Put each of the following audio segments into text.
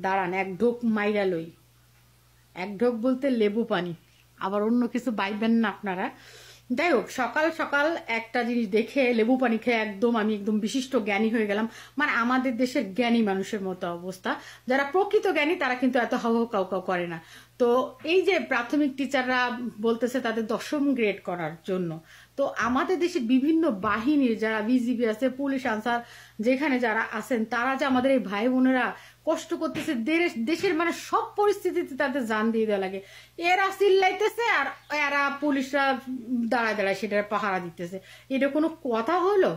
দাঁড়ান এক ঢোক মাইরা লই। এক ঢোক বলতে লেবু পানি, আবার অন্য কিছু বাইবেন না আপনারা। যাই হোক, সকাল সকাল একটা জিনিস দেখে লেবু পানি খেয়ে একদম আমি একদম বিশিষ্ট জ্ঞানী হয়ে গেলাম। মানে আমাদের দেশের জ্ঞানী মানুষের মতো অবস্থা। যারা প্রকৃত জ্ঞানী তারা কিন্তু এত হাউ কাউ কাউ করে না। তো এই যে প্রাথমিক টিচাররা বলতেছে তাদের 10ম গ্রেড করার জন্য, তো আমাদের দেশে বিভিন্ন বাহিনীর যারা বিজিবি আছে, পুলিশ আনসার, যেখানে যারা আছেন তারা যে আমাদের এই ভাই বোনেরা কষ্ট করতেছে, দেশের মানে সব পরিস্থিতিতে তাদের জান দিয়ে দেওয়া লাগে। এরা চিল্লাইতেছে আর এরা পুলিশরা দাঁড়ায় দাঁড়ায় সেটা পাহারা দিতেছে। এটা কোনো কথা হলো?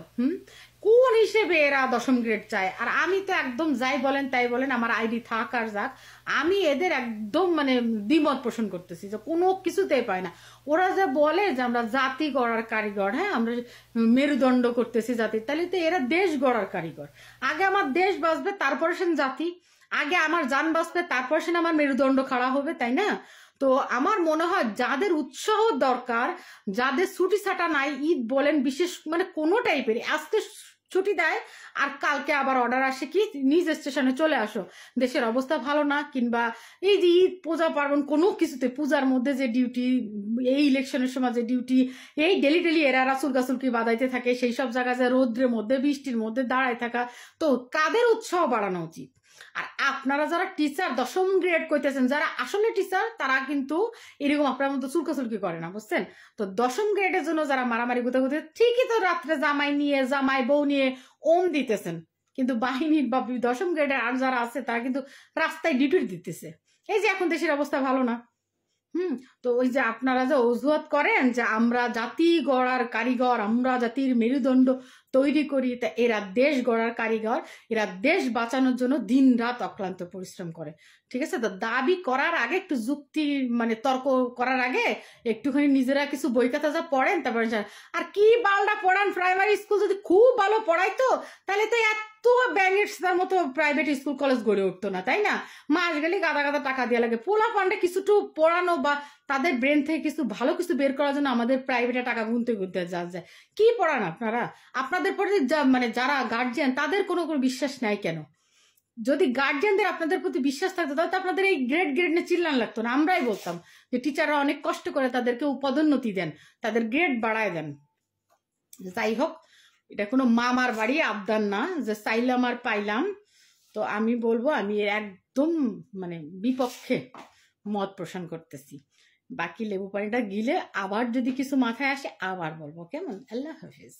কোন হিসেবে এরা 10ম গ্রেড চায়? আর আমি তো একদম যাই বলেন তাই বলেন, আমার আইডি থাক আর যাক, আমি এদের একদম মানে দ্বিমত পোষণ করতেছি যে কোনো কিছুতেই পায় না। ওরা যে বলে যে আমরা জাতি গড়ার কারিগর, হ্যাঁ আমরা মেরুদণ্ড করতেছি জাতির, তাহলে তো এরা দেশ গড়ার কারিগর। আগে আমার দেশ বাঁচবে তারপরে সেন জাতি, আগে আমার জান বাঁচবে তারপর সেন আমার মেরুদণ্ড খাড়া হবে, তাই না? তো আমার মনে হয় যাদের উৎসাহ দরকার, যাদের ছুটি ছাটা নাই, ঈদ বলেন বিশেষ মানে কোনো টাইপের, আজকে ছুটি দেয় আর কালকে আবার অর্ডার আসে কি নিজ স্টেশনে চলে আসো, দেশের অবস্থা ভালো না, কিংবা এই যে ঈদ পূজা পার্বণ কোনো কিছুতে, পূজার মধ্যে যে ডিউটি, এই ইলেকশনের সময় যে ডিউটি, এই ডেলি ডেলি এরা রাসুল গাছুলকি বাদাইতে থাকে, সেই সব জায়গায় যে রৌদ্রের মধ্যে বৃষ্টির মধ্যে দাঁড়ায় থাকা, তো কাদের উৎসাহ বাড়ানো উচিত? আর আপনারা যারা টিচার 10ম গ্রেড কইতেছেন, যারা আসলে টিচার তারা কিন্তু এরকম আপনার মতো চুলকাচুলকি করে না, বুঝছেন? তো 10ম গ্রেডের জন্য যারা মারামারি গুতাগুতি, ঠিকই তো রাত্রে জামাই বউ নিয়ে ওম দিতেছেন, কিন্তু বাহিনীর বা 10ম গ্রেডের আর যারা আছে তারা কিন্তু রাস্তায় ডিউটি দিতেছে। এই যে এখন দেশের অবস্থা ভালো না, তো ওই যে আপনারা যে অজুহাত করেন যে আমরা জাতি গড়ার কারিগর, আমরা জাতির মেরুদণ্ড তৈরি করি, তা এরা দেশ গড়ার কারিগর, এরা দেশ বাঁচানোর জন্য দিন রাত অক্লান্ত পরিশ্রম করে, ঠিক আছে? তো দাবি করার আগে একটু যুক্তি মানে তর্ক করার আগে একটুখানি নিজেরা কিছু বই খাতা যা পড়েন, তারপরে আর কি বালটা পড়ান। প্রাইমারি স্কুল যদি খুব ভালো পড়াইতো তাহলে তো এত ব্যাঙের মতো প্রাইভেট স্কুল কলেজ গড়ে উঠতো না, তাই না? মাস গেলে গাদা গাদা টাকা দেওয়া লাগে, পোলা পান্ডে কিছুটু পড়ানো বা তাদের ব্রেন থেকে কিছু ভালো কিছু বের করার জন্য আমাদের প্রাইভেটে টাকা গুনতে গুনতে যা যায়। কি পড়ান আপনারা? আপনাদের প্রতি মানে যারা গার্জিয়ান তাদের কোনো বিশ্বাস নাই কেন? যদি গার্জিয়ানদের আপনাদের প্রতি বিশ্বাস থাকতো তাহলে তো আপনাদের এই গ্রেড নিয়ে চিল্লান লাগতো না। আমরাই বলতাম যে টিচাররা অনেক কষ্ট করে তাদেরকে পদোন্নতি দেন, তাদের গ্রেড বাড়ায় দেন। যাই হোক, এটা কোনো মামার বাড়ি আবদার না যে চাইলাম আর পাইলাম। তো আমি বলবো আমি একদম মানে বিপক্ষে মত পোষণ করতেছি। বাকি লেবু পানিটা গিলে আবার যদি কিছু মাথায় আসে আবার বলবো, কেমন? আল্লাহ হাফিজ।